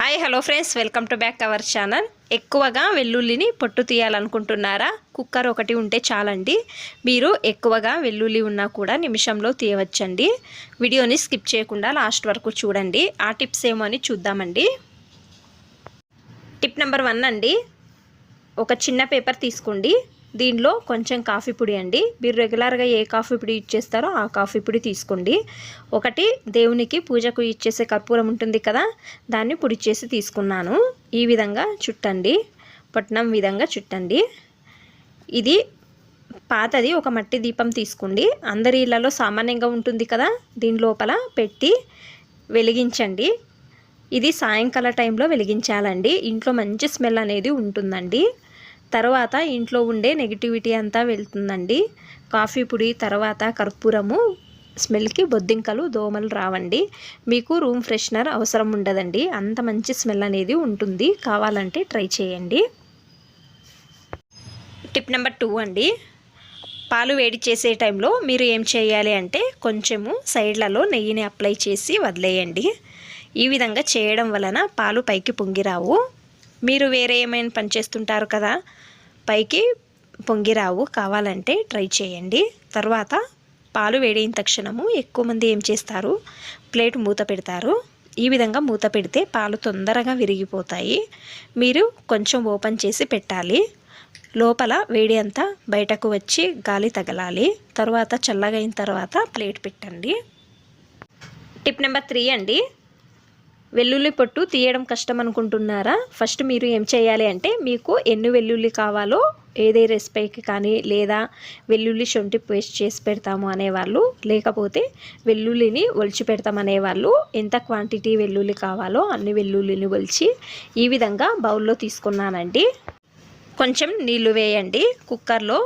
Hi hello friends, welcome to back our channel. ఎక్కువగా వెల్లుల్లిని పొట్టు తీయాలనుకుంటున్నారా? కుక్కర్ ఒకటి ఉంటే చాలండి. మీరు ఎక్కువగా వెల్లుల్లి ఉన్నా కూడా నిమిషంలో తీయవచ్చండి. వీడియోని స్కిప్ చేయకుండా లాస్ట్ వరకు చూడండి. ఆ టిప్స్ ఏమో అని చూద్దామండి. టిప్ నెంబర్ 1 అండి, ఒక చిన్న పేపర్ తీసుకోండి. దీనిలో కొంచెం కాఫీ పొడి అండి. మీరు రెగ్యులర్గా ఏ కాఫీ పొడి యూజ్ చేస్తారో ఆ కాఫీ పొడి తీసుకోండి. ఒకటి దేవునికి పూజకు యూజ్ చేసే కర్పూరం ఉంటుంది కదా, దాన్ని పొడి చేసి తీసుకున్నాను. ఈ విధంగా చుట్టండి, పట్నం విధంగా చుట్టండి. ఇది పాతది ఒక మట్టి దీపం తీసుకోండి. అందరి ఇళ్లలో సామాన్యంగా ఉంటుంది కదా, దీని లోపల పెట్టి వెలిగించండి. ఇది సాయంకాల టైంలో వెలిగించాలండి. ఇంట్లో మంచి స్మెల్ అనేది ఉంటుందండి. తర్వాత ఇంట్లో ఉండే నెగిటివిటీ అంతా వెళ్తుందండి. కాఫీ పొడి తర్వాత కర్పూరము స్మెల్కి బొద్దింకలు దోమలు రావండి. మీకు రూమ్ ఫ్రెషనర్ అవసరం ఉండదండి, అంత మంచి స్మెల్ అనేది ఉంటుంది. కావాలంటే ట్రై చేయండి. టిప్ నెంబర్ 2 అండి, పాలు వేడి చేసే టైంలో మీరు ఏం చేయాలి అంటే కొంచెము సైడ్లలో నెయ్యిని అప్లై చేసి వదిలేయండి. ఈ విధంగా చేయడం వలన పాలు పైకి పొంగిరావు. మీరు వేరే ఏమైనా పని చేస్తుంటారు కదా, పైకి పొంగిరావు. కావాలంటే ట్రై చేయండి. తర్వాత పాలు వేడైన తక్షణము ఎక్కువ మంది ఏం చేస్తారు, ప్లేట్ మూత పెడతారు. ఈ విధంగా మూత పెడితే పాలు తొందరగా విరిగిపోతాయి. మీరు కొంచెం ఓపెన్ చేసి పెట్టాలి. లోపల వేడి అంతా బయటకు వచ్చి గాలి తగలాలి. తర్వాత చల్లగైన తర్వాత ప్లేట్ పెట్టండి. టిప్ నెంబర్ 3 అండి, వెల్లుల్లి పొట్టు తీయడం కష్టం అనుకుంటున్నారా? ఫస్ట్ మీరు ఏం చేయాలి అంటే, మీకు ఎన్ని వెల్లుల్లి కావాలో ఏదే రెసిపీకి కానీ, లేదా వెల్లుల్లి శొంఠి పేస్ట్ చేసి పెడతాము అనేవాళ్ళు, లేకపోతే వెల్లుల్లిని ఒలిచి పెడతామనేవాళ్ళు, ఎంత క్వాంటిటీ వెల్లుల్లి కావాలో అన్ని వెల్లుల్లిని ఒలిచి ఈ విధంగా బౌల్లో తీసుకున్నానండి. కొంచెం నీళ్లు వేయండి కుక్కర్లో.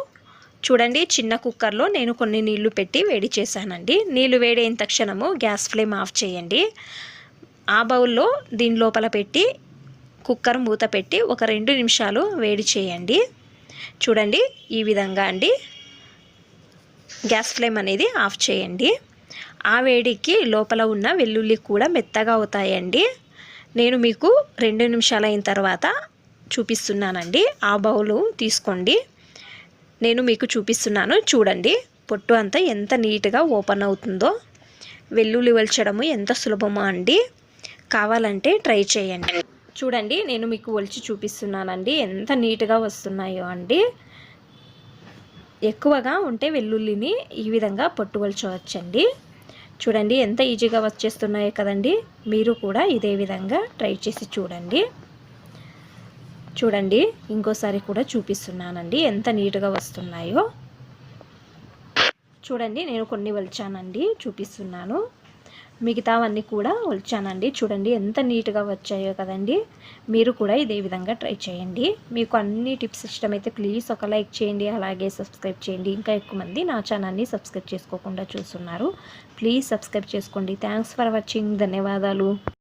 చూడండి, చిన్న కుక్కర్లో నేను కొన్ని నీళ్లు పెట్టి వేడి చేశానండి. నీళ్లు వేడైన తక్షణము గ్యాస్ ఫ్లేమ్ ఆఫ్ చేయండి. ఆ బౌల్లో దీని లోపల పెట్టి కుక్కర్ మూత పెట్టి ఒక 2 నిమిషాలు వేడి చేయండి. చూడండి, ఈ విధంగా అండి. గ్యాస్ ఫ్లేమ్ అనేది ఆఫ్ చేయండి. ఆ వేడికి లోపల ఉన్న వెల్లుల్లి కూడా మెత్తగా అవుతాయండి. నేను మీకు 2 నిమిషాలు అయిన తర్వాత చూపిస్తున్నానండి. ఆ బౌలు తీసుకోండి, నేను మీకు చూపిస్తున్నాను. చూడండి, పొట్టు అంతా ఎంత నీట్గా ఓపెన్ అవుతుందో. వెల్లుల్లి ఒలచడము ఎంత సులభమో అండి. కావాలంటే ట్రై చేయండి. చూడండి, నేను మీకు ఒలిచి చూపిస్తున్నానండి, ఎంత నీట్గా వస్తున్నాయో అండి. ఎక్కువగా ఉంటే వెల్లుల్లిని ఈ విధంగా పొట్టు ఒలచవచ్చండి. చూడండి, ఎంత ఈజీగా వచ్చేస్తున్నాయో కదండి. మీరు కూడా ఇదే విధంగా ట్రై చేసి చూడండి. చూడండి, ఇంకోసారి కూడా చూపిస్తున్నానండి, ఎంత నీట్గా వస్తున్నాయో. చూడండి, నేను కొన్ని ఒలిచానండి, చూపిస్తున్నాను. మిగతావన్నీ కూడా ఒలిచానండి. చూడండి, ఎంత నీట్గా వచ్చాయో కదండి. మీరు కూడా ఇదే విధంగా ట్రై చేయండి. మీకు అన్ని టిప్స్ ఇష్టమైతే ప్లీజ్ ఒక లైక్ చేయండి, అలాగే సబ్స్క్రైబ్ చేయండి. ఇంకా ఎక్కువ మంది నా ఛానల్ని సబ్స్క్రైబ్ చేసుకోకుండా చూస్తున్నారు, ప్లీజ్ సబ్స్క్రైబ్ చేసుకోండి. Thanks for watching. ధన్యవాదాలు.